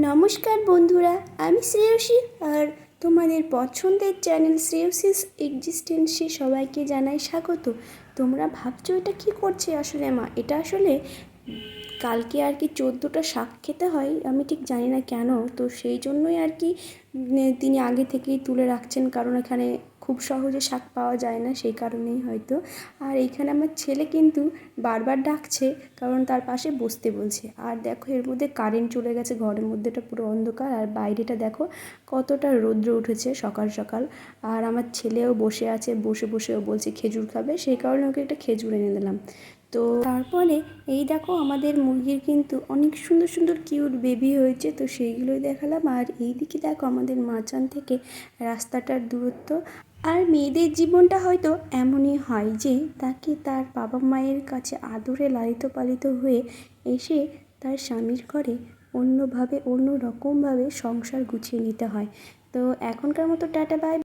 নমস্কার বন্ধুরা, আমি শ্রেয়সী আর তোমাদের পছন্দের চ্যানেল শ্রেয়সীস এক্সিস্টেন্সে সবাইকে জানাই স্বাগত। তোমরা ভাবছো এটা কী করছে আসলে মা? এটা আসলে কালকে আর কি 14টা শাক খেতে হয়, আমি ঠিক জানি না কেন। তো সেই জন্যই আর কি তিনি আগে থেকেই তুলে রাখছেন, কারণ এখানে খুব সহজে শাক পাওয়া যায় না, সেই কারণেই হয়তো। আর এইখানে আমার ছেলে কিন্তু বারবার ডাকছে, কারণ তার পাশে বসতে বলছে। আর দেখো এর মধ্যে কারেন্ট চলে গেছে, ঘরের মধ্যেটা পুরো অন্ধকার, আর বাইরেটা দেখো কতটা রৌদ্র উঠেছে সকাল সকাল। আর আমার ছেলেও বসে আছে, বসে বসেও বলছে খেজুর খাবে, সেই কারণে ওকে একটা খেজুর এনে দিলাম। তো তারপরে এই দেখো আমাদের মুরগির কিন্তু অনেক সুন্দর সুন্দর কিউট বেবি হয়েছে, তো সেইগুলোই দেখালাম। আর এই দিকে দেখো আমাদের মাচান থেকে রাস্তাটার দূরত্ব। আর মেয়েদের জীবনটা হয়তো এমনই হয় যে তাকে তার বাবা মায়ের কাছে আদরে লালিত পালিত হয়ে এসে তার স্বামীর ঘরে অন্য রকমভাবে সংসার গুছিয়ে নিতে হয়। তো এখনকার মতো টাটা বাই।